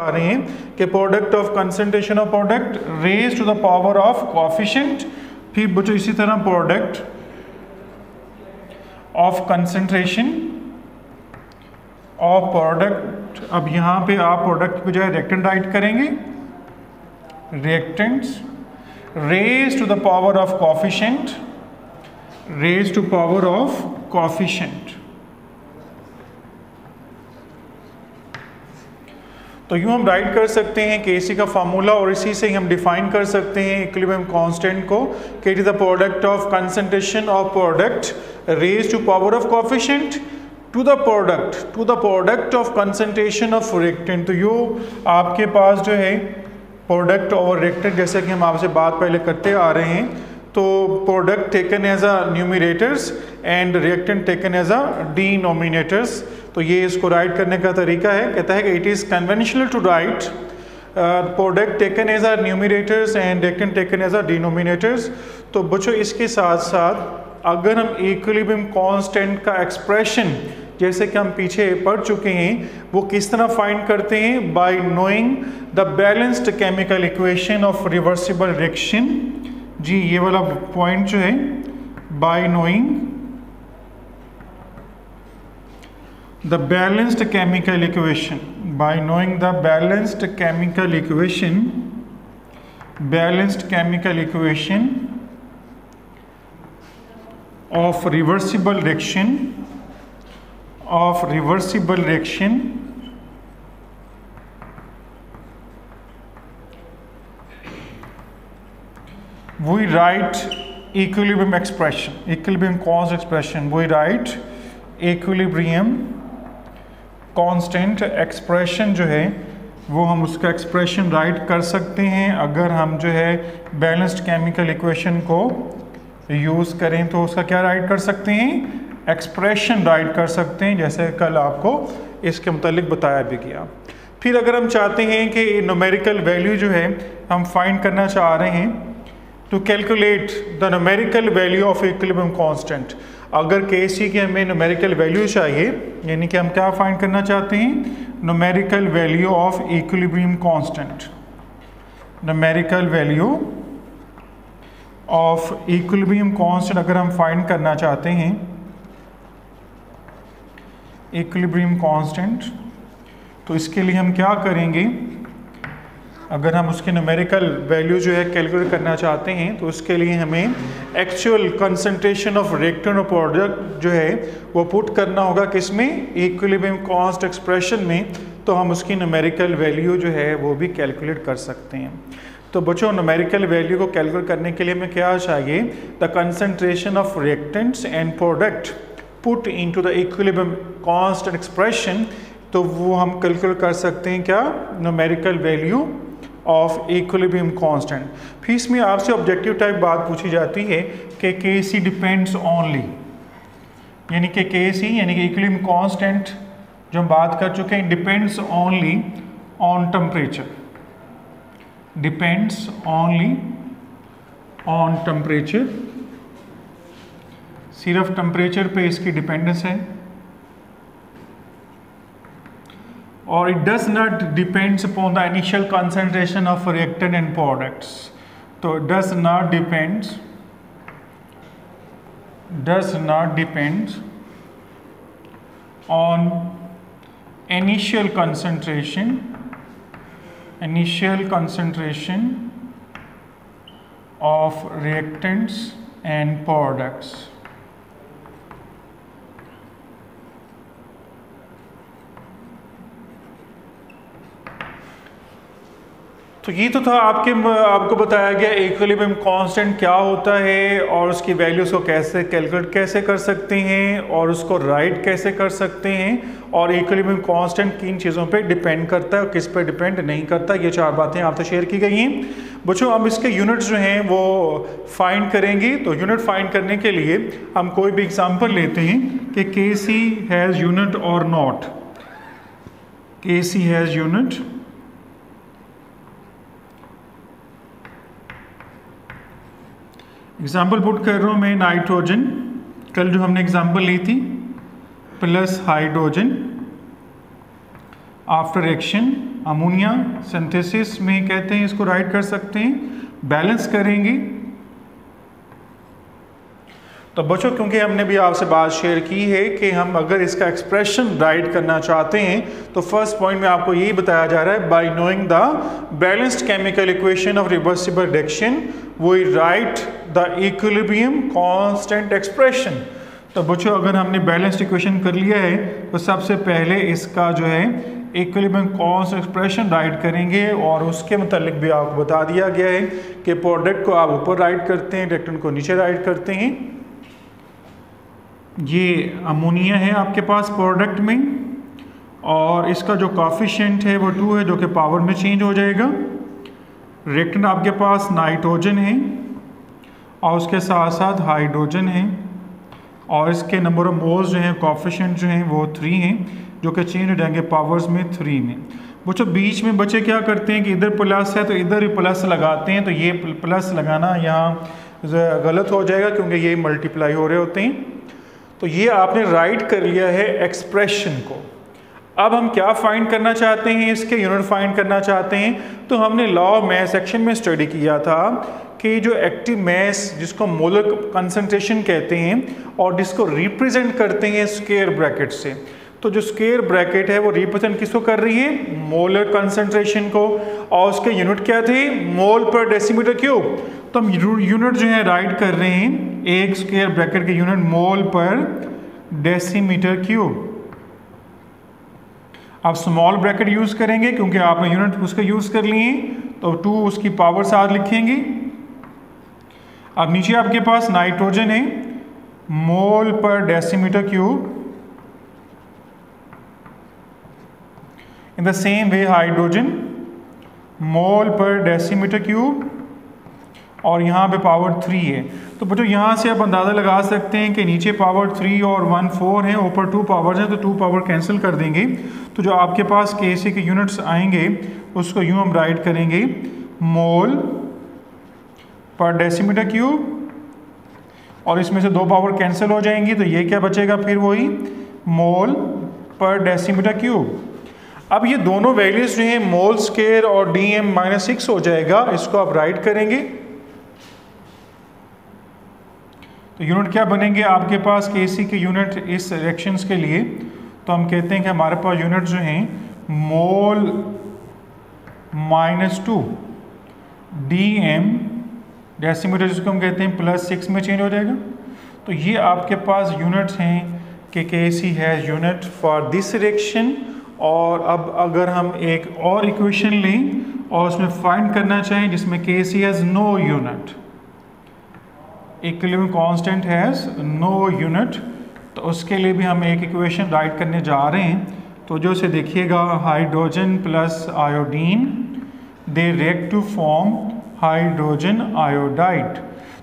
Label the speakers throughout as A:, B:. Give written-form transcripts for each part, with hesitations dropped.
A: चाह रहे हैं कि product of concentration of product raise to the power of coefficient, फिर बच्चों इसी तरह product of concentration of product. अब यहाँ पे आप प्रोडक्ट की बजाय रिएक्टेंट राइट करेंगे, reactants raise to the power of coefficient, raise to power of coefficient. तो यूँ हम राइट कर सकते हैं Kc का फार्मूला और इसी से ही हम डिफाइन कर सकते हैं इक्विलिब्रियम कांस्टेंट को कि it is the product of concentration of product raise to power of coefficient to the product of concentration of reactant. तो यो आपके पास जो है प्रोडक्ट और रिएक्टेंट, जैसे कि हम आपसे बात पहले करते आ रहे हैं, तो product taken as a numerators and reactant taken as a denominators. तो ये इसको राइट करने का तरीका है, कहता है कि it is conventional to write product taken as a numerators and reactant taken as a denominators. तो बच्चों इसके साथ साथ अगर हम इक्विलिब्रियम कांस्टेंट का एक्सप्रेशन जैसे कि हम पीछे पढ़ चुके हैं वो किस तरह फाइंड करते हैं, by knowing the balanced chemical equation of reversible reaction. जी ये वाला पॉइंट जो है, by knowing the balanced chemical equation, by knowing the balanced chemical equation of reversible reaction we write equilibrium expression, equilibrium constant expression, we write equilibrium constant expression जो है वो हम उसका एक्सप्रेशन राइट कर सकते हैं अगर हम जो है बैलेंस्ड केमिकल इक्वेशन को यूज़ करें। तो उसका क्या राइट कर सकते हैं, एक्सप्रेशन राइट कर सकते हैं, जैसे कल आपको इसके मुतालिक बताया भी गया। फिर अगर हम चाहते हैं कि न्यूमेरिकल वैल्यू जो है हम फाइंड करना चाह रहे हैं, to calculate the numerical value of equilibrium constant, अगर Kc की हमें न्यूमेरिकल वैल्यू चाहिए, यानी कि हम क्या फाइंड करना चाहते हैं, numerical value of equilibrium constant, numerical value of equilibrium constant अगर हम फाइंड करना चाहते हैं इक्विलिब्रियम कांस्टेंट, तो इसके लिए हम क्या करेंगे, अगर हम उसके न्यूमेरिकल वैल्यू जो है कैलकुलेट करना चाहते हैं तो उसके लिए हमें एक्चुअल कंसंट्रेशन ऑफ रिएक्टेंट और प्रोडक्ट जो है वो पुट करना होगा किसमें, इक्विलिब्रियम कांस्टेंट एक्सप्रेशन में। तो हम उसकी न्यूमेरिकल वैल्यू जो है वो भी कैलकुलेट कर सकते हैं। तो बच्चों न्यूमेरिकल वैल्यू को कैलकुलेट करने के लिए हमें क्या चाहिए, the concentration of reactants and product put into the equilibrium constant expression. तो वो हम कैलकुलेट कर सकते हैं क्या, numerical value of equilibrium constant. फिर इसमें आपसे ऑब्जेक्टिव टाइप बात पूछी जाती है कि Kc डिपेंड्स ओनली, यानी कि Kc यानी कि इक्विलिब्रियम कांस्टेंट जो हम बात कर चुके हैं, depends only on temperature, depends only on temperature, सिर्फ टेम्परेचर पे इसकी डिपेंडेंस है, और it does not depends upon the initial concentration of reactant and products. तो does not depends on initial concentration of reactants and products. तो ये तो था आपको बताया गया इक्विलिब्रियम कांस्टेंट क्या होता है और उसकी वैल्यूज़ को कैसे कैलकुलेट कैसे कर सकते हैं और उसको राइट कैसे कर सकते हैं, और इक्विलिब्रियम कांस्टेंट किन चीज़ों पे डिपेंड करता है और किस पे डिपेंड नहीं करता। ये 4 बातें आपसे शेयर की गई हैं। बच्चों अब इसके यूनिट्स जो हैं वो फाइंड करेंगे। तो यूनिट फाइंड करने के लिए हम कोई भी एग्जाम्पल लेते हैं कि Kc हैज़ यूनिट और not, Kc has unit example put कर रहा हूँ मैं, नाइट्रोजन कल जो हमने एग्जाम्पल ली थी plus hydrogen after reaction ammonia synthesis में कहते हैं, इसको राइट कर सकते हैं, बैलेंस करेंगे। तो बच्चों क्योंकि हमने भी आपसे बात शेयर की है कि हम अगर इसका एक्सप्रेशन राइट करना चाहते हैं तो फर्स्ट पॉइंट में आपको यही बताया जा रहा है, by knowing the balanced chemical equation of reversible reaction we write the equilibrium constant expression. तो बच्चों अगर हमने बैलेंस्ड इक्वेशन कर लिया है तो सबसे पहले इसका जो है इक्विलिब्रियम कांस्टेंट एक्सप्रेशन राइट करेंगे, और उसके मतलब भी आपको बता दिया गया है कि प्रोडक्ट को आप ऊपर राइट करते हैं, रिएक्टेंट को नीचे राइट करते हैं। ये अमोनिया है आपके पास प्रोडक्ट में, और इसका जो कोफिशिएंट है वो 2 है, जो कि पावर में चेंज हो जाएगा। रिएक्टेंट आपके पास नाइट्रोजन है और उसके साथ साथ हाइड्रोजन है, और इसके नंबर ऑफ मोल्स जो हैं कोफिशिएंट जो हैं वो 3 हैं, जो कि चेंज हो जाएंगे पावर्स में 3 में। बच्चों बीच में बच्चे क्या करते हैं कि इधर प्लस है तो इधर भी प्लस लगाते हैं, तो ये प्लस लगाना यहाँ गलत हो जाएगा क्योंकि ये मल्टीप्लाई हो रहे होते हैं। तो ये आपने राइट कर लिया है एक्सप्रेशन को। अब हम क्या फाइंड करना चाहते हैं, इसके यूनिट फाइंड करना चाहते हैं। तो हमने लॉ ऑफ मास सेक्शन में स्टडी किया था कि जो एक्टिव मास जिसको मोलर कंसंट्रेशन कहते हैं और जिसको रिप्रेजेंट करते हैं स्क्वायर ब्रैकेट से, तो जो स्क्वायर ब्रैकेट है वो रिप्रेजेंट किसको कर रही है, मोलर कंसंट्रेशन को, और उसके यूनिट क्या थे, मोल पर डेसीमीटर क्यूब। तो हम यूनिट जो है राइट कर रहे हैं, एक स्क्वायर ब्रैकेट के unit mole per decimetre cube. आप स्मॉल ब्रैकेट यूज करेंगे क्योंकि आपने यूनिट उसका यूज कर लिए, तो 2 उसकी पावर साथ लिखेंगे। अब नीचे आपके पास नाइट्रोजन है, mole per decimetre cube. In the same way hydrogen, mole per decimetre cube, और यहाँ पे पावर 3 है। तो बच्चों यहाँ से आप अंदाज़ा लगा सकते हैं कि नीचे पावर 3 और 1 4 है, ऊपर 2 पावर्स हैं, तो 2 पावर कैंसिल कर देंगे। तो जो आपके पास Kc के यूनिट्स आएंगे उसको यूँ हम राइट करेंगे, मोल पर डेसीमीटर क्यूब, और इसमें से 2 पावर कैंसिल हो जाएंगी, तो ये क्या बचेगा फिर वही मोल पर डेसीमीटर क्यूब। अब ये दोनों वैल्यूज जो हैं मोल स्क्वायर और dm-6 हो जाएगा, इसको आप राइट करेंगे। तो यूनिट क्या बनेंगे आपके पास Kc के यूनिट इस रिएक्शंस के लिए, तो हम कहते हैं कि हमारे पास यूनिट जो हैं मोल -2 dm डेसीमीटर, जिसको हम कहते हैं +6 में चेंज हो जाएगा। तो ये आपके पास यूनिट्स हैं कि Kc has unit for this reaction. और अब अगर हम एक और इक्वेशन लें और उसमें फाइंड करना चाहें जिसमें Kc has no unit, equilibrium constant has no unit, तो उसके लिए भी हम एक इक्वेशन राइट करने जा रहे हैं। तो जो से देखिएगा, hydrogen plus iodine they react to form hydrogen iodide.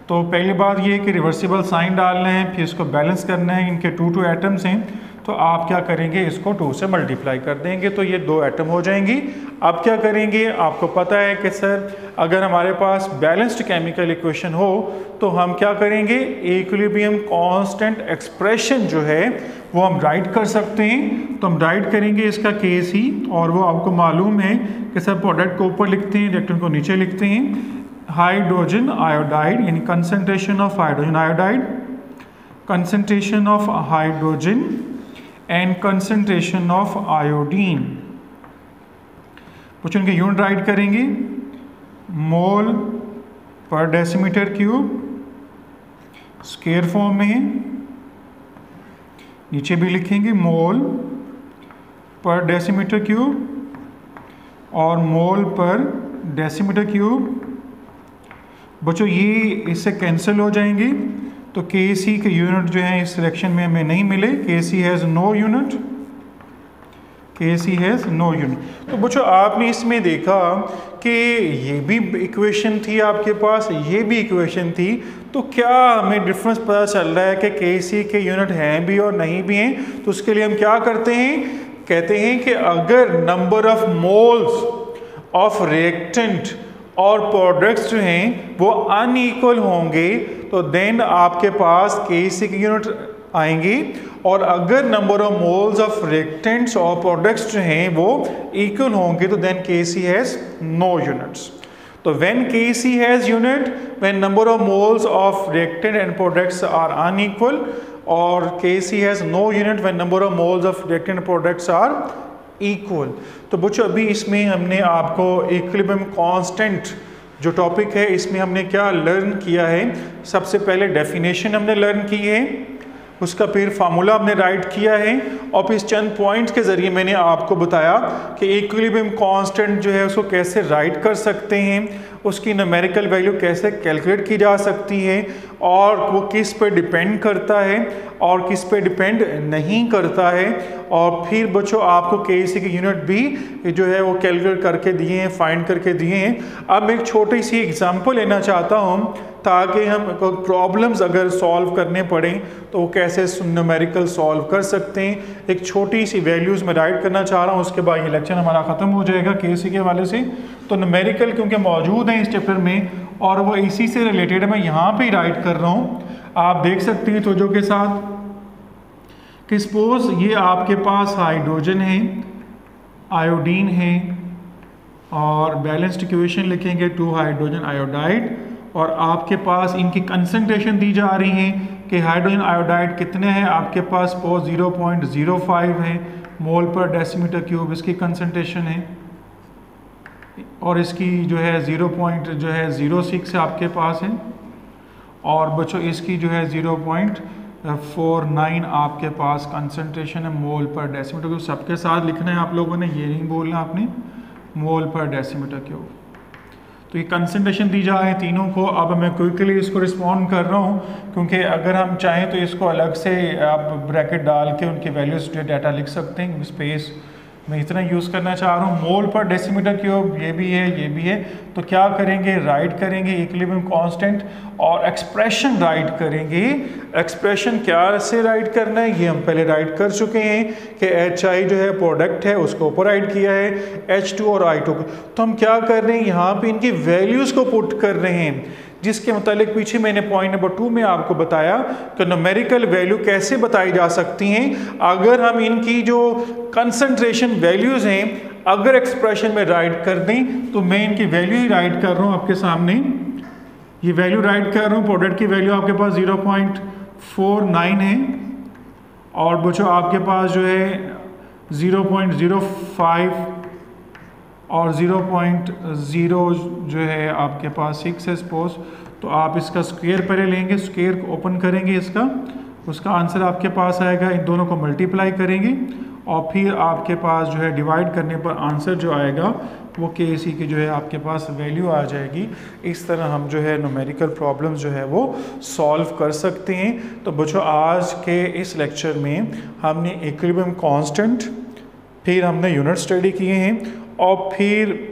A: तो पहली बात ये है कि रिवर्सिबल साइन डालना है, फिर इसको बैलेंस करना है। इनके 2 एटम्स हैं, तो आप क्या करेंगे, इसको 2 से मल्टीप्लाई कर देंगे तो ये 2 एटम हो जाएंगी। अब क्या करेंगे, आपको पता है कि सर अगर हमारे पास बैलेंस्ड केमिकल इक्वेशन हो तो हम क्या करेंगे, इक्विलिब्रियम कांस्टेंट एक्सप्रेशन जो है वो हम राइट कर सकते हैं। तो हम राइट करेंगे इसका Kc, और वो आपको मालूम है कि सर प्रोडक्ट को ऊपर लिखते हैं, रिएक्टेंट को नीचे लिखते हैं। हाइड्रोजन आयोडाइड यानी concentration of hydrogen iodide, concentration of hydrogen and concentration of iodine. कुछ उनके यूनिट राइट करेंगे, मोल per decimetre cube, square form में है, नीचे भी लिखेंगे मोल पर डेसीमीटर क्यूब और मोल पर डेसीमीटर क्यूब। बच्चों ये इससे कैंसिल हो जाएंगे, तो Kc के यूनिट जो है इस रिएक्शन में हमें नहीं मिले। Kc has no unit, Kc has no unit. तो बच्चों आपने इसमें देखा कि ये भी इक्वेशन थी आपके पास, ये भी इक्वेशन थी, तो क्या हमें डिफरेंस पता चल रहा है कि Kc के यूनिट हैं भी और नहीं भी हैं। तो उसके लिए हम क्या करते हैं, कहते हैं कि अगर number of moles of reactant और प्रोडक्ट्स जो हैं वो अनइक्वल होंगे तो देन आपके पास Kc की यूनिट आएंगी, और अगर number of moles of reactants और प्रोडक्ट्स जो हैं वो इक्वल होंगे तो then Kc has no units. तो when Kc has unit when number of moles of reactant and products are unequal, और Kc has no unit when number of moles of reactant products are equal. तो बच्चों अभी इसमें हमने आपको equilibrium constant जो topic है इसमें हमने क्या लर्न किया है, सबसे पहले डेफिनेशन हमने लर्न की है, उसका फिर फार्मूला हमने राइट किया है, और फिर चंद पॉइंट्स के ज़रिए मैंने आपको बताया कि इक्विलिब्रियम कांस्टेंट जो है उसको कैसे राइट कर सकते हैं, उसकी न्यूमेरिकल वैल्यू कैसे कैलकुलेट की जा सकती है, और वो किस पे डिपेंड करता है और किस पे डिपेंड नहीं करता है। और फिर बच्चों आपको Kc की यूनिट भी जो है वो कैलकुलेट करके दिए हैं, फाइंड करके दिए हैं। अब मैं एक छोटी सी एग्जांपल लेना चाहता हूँ ताकि हम प्रॉब्लम्स अगर सॉल्व करने पड़ें तो वो कैसे न्यूमेरिकल सॉल्व कर सकते हैं। एक छोटी सी वैल्यूज़ में राइट करना चाह रहा हूँ, उसके बाद ये लेक्चर हमारा ख़त्म हो जाएगा Kc के हवाले से। तो न्यूमेरिकल क्योंकि मौजूद हैं इस चैप्टर में और वो इसी से रिलेटेड मैं यहाँ पे राइट कर रहा हूँ, आप देख सकते हैं तवज्जो के साथ कि सपोज ये आपके पास हाइड्रोजन है, आयोडीन है, और बैलेंस्ड इक्वेशन लिखेंगे 2 हाइड्रोजन आयोडाइड, और आपके पास इनकी कंसंट्रेशन दी जा रही है कि हाइड्रोजन आयोडाइड कितने हैं, आपके पास 0.05 है मोल पर डेसीमीटर क्यूब इसकी कंसंट्रेशन है, और इसकी जो है 0.06 आपके पास है, और बच्चों इसकी जो है 0.49 आपके पास कंसंट्रेशन है मोल पर डेसीमीटर क्यूब। सबके साथ लिखना है आप लोगों ने, ये नहीं बोलना आपने, मोल पर डेसीमीटर क्यूब। तो ये कंसंट्रेशन दी जा रही है तीनों को। अब मैं क्विकली इसको रिस्पॉन्ड कर रहा हूँ क्योंकि अगर हम चाहें तो इसको अलग से आप ब्रैकेट डाल के उनकी वैल्यूज डाटा लिख सकते हैं, स्पेस मैं इतना यूज़ करना चाह रहा हूँ। मोल पर डेसीमीटर क्यूब ये भी है, ये भी है, तो क्या करेंगे, राइट करेंगे इक्विलिब्रियम कांस्टेंट और एक्सप्रेशन राइट करेंगे। एक्सप्रेशन क्या से राइट करना है ये हम पहले राइट कर चुके हैं कि HI जो है प्रोडक्ट है उसको ऊपर राइट किया है, H2 और I2 को। तो हम क्या कर रहे हैं, यहाँ पे इनकी वैल्यूज़ को पुट कर रहे हैं, जिसके मुतालिक पीछे मैंने पॉइंट नंबर 2 में आपको बताया कि न्यूमेरिकल वैल्यू कैसे बताई जा सकती हैं अगर हम इनकी जो कंसंट्रेशन वैल्यूज़ हैं अगर एक्सप्रेशन में राइट कर दें। तो मैं इनकी वैल्यू ही राइट कर रहा हूँ आपके सामने, ये वैल्यू राइट कर रहा हूँ। प्रोडक्ट की वैल्यू आपके पास 0.49 है, और बच्चों आपके पास जो है 0.05 और 0.0 जो है आपके पास 6 है सपोज। तो आप इसका स्क्वायर पहले लेंगे, स्क्वायर को ओपन करेंगे इसका, उसका आंसर आपके पास आएगा, इन दोनों को मल्टीप्लाई करेंगे और फिर आपके पास जो है डिवाइड करने पर आंसर जो आएगा वो Kc की जो है आपके पास वैल्यू आ जाएगी। इस तरह हम जो है न्यूमेरिकल प्रॉब्लम्स जो है वो सॉल्व कर सकते हैं। तो बच्चों आज के इस लेक्चर में हमने इक्विलिब्रियम कांस्टेंट, फिर हमने यूनिट स्टडी किए हैं, और फिर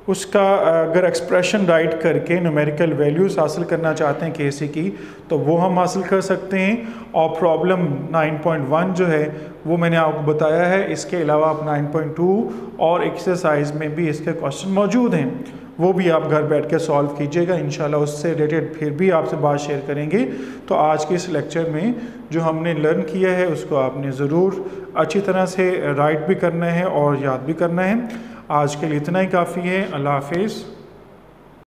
A: उसका अगर एक्सप्रेशन राइट करके न्यूमेरिकल वैल्यूज़ हासिल करना चाहते हैं Kc की तो वो हम हासिल कर सकते हैं। और प्रॉब्लम 9.1 जो है वो मैंने आपको बताया है, इसके अलावा आप 9.2 और एक्सरसाइज में भी इसके क्वेश्चन मौजूद हैं, वो भी आप घर बैठ के सॉल्व कीजिएगा इंशाल्लाह। उससे रिलेटेड फिर भी आपसे बात शेयर करेंगे। तो आज के इस लेक्चर में जो हमने लर्न किया है उसको आपने ज़रूर अच्छी तरह से राइट भी करना है और याद भी करना है। आज के लिए इतना ही काफ़ी है। अल्लाह हाफिज़।